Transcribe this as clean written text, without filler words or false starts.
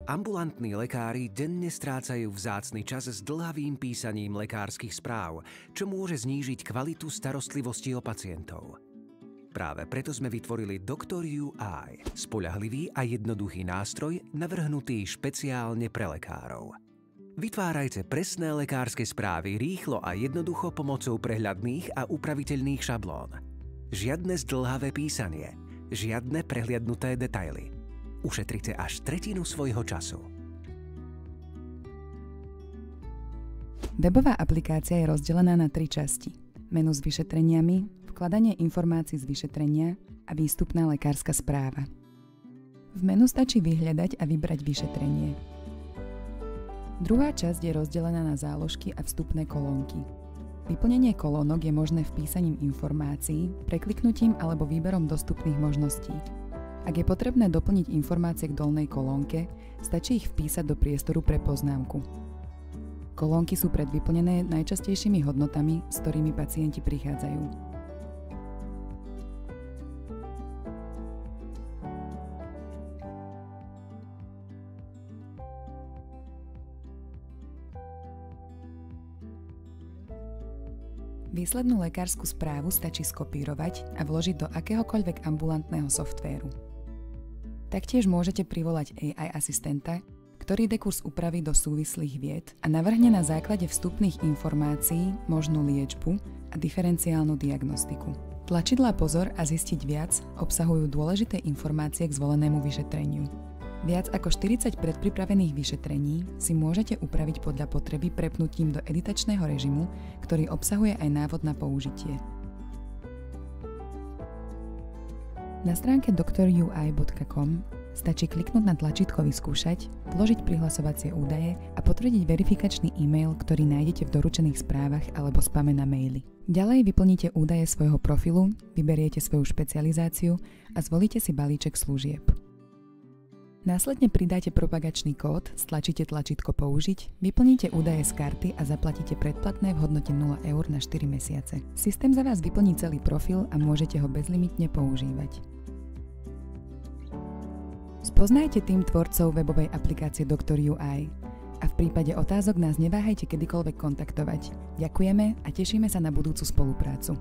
Ambulantní lekári denne strácajú vzácny čas s dlhavým písaním lekárskych správ, čo môže znížiť kvalitu starostlivosti o pacientov. Práve preto sme vytvorili Dr. UI, spoľahlivý a jednoduchý nástroj navrhnutý špeciálne pre lekárov. Vytvárajte presné lekárske správy rýchlo a jednoducho pomocou prehľadných a upraviteľných šablón. Žiadne zdĺhavé písanie, žiadne prehliadnuté detaily. Ušetrite až tretinu svojho času. Webová aplikácia je rozdelená na 3 časti. Menu s vyšetreniami, vkladanie informácií z vyšetrenia a výstupná lekárska správa. V menu stačí vyhľadať a vybrať vyšetrenie. Druhá časť je rozdelená na záložky a vstupné kolónky. Vyplnenie kolónok je možné vpísaním informácií, prekliknutím alebo výberom dostupných možností. Ak je potrebné doplniť informácie k dolnej kolónke, stačí ich vpísať do priestoru pre poznámku. Kolónky sú predvyplnené najčastejšími hodnotami, s ktorými pacienti prichádzajú. Výslednú lekárskú správu stačí skopírovať a vložiť do akéhokoľvek ambulantného softvéru. Taktiež môžete privolať AI asistenta, ktorý dekurs upraví do súvislých vied a navrhne na základe vstupných informácií možnú liečbu a diferenciálnu diagnostiku. Tlačidlá Pozor a Zistiť viac obsahujú dôležité informácie k zvolenému vyšetreniu. Viac ako 40 predpripravených vyšetrení si môžete upraviť podľa potreby prepnutím do editačného režimu, ktorý obsahuje aj návod na použitie. Na stránke drui.com stačí kliknúť na tlačítko Vyskúšať, vložiť prihlasovacie údaje a potvrdiť verifikačný e-mail, ktorý nájdete v doručených správach alebo spame na maili. Ďalej vyplníte údaje svojho profilu, vyberiete svoju špecializáciu a zvolíte si balíček služieb. Následne pridáte propagačný kód, stlačíte tlačítko Použiť, vyplníte údaje z karty a zaplatíte predplatné v hodnote 0 eur na 4 mesiace. Systém za vás vyplní celý profil a môžete ho bezlimitne používať. Spoznajte tým tvorcov webovej aplikácie Dr. UI a v prípade otázok nás neváhajte kedykoľvek kontaktovať. Ďakujeme a tešíme sa na budúcu spoluprácu.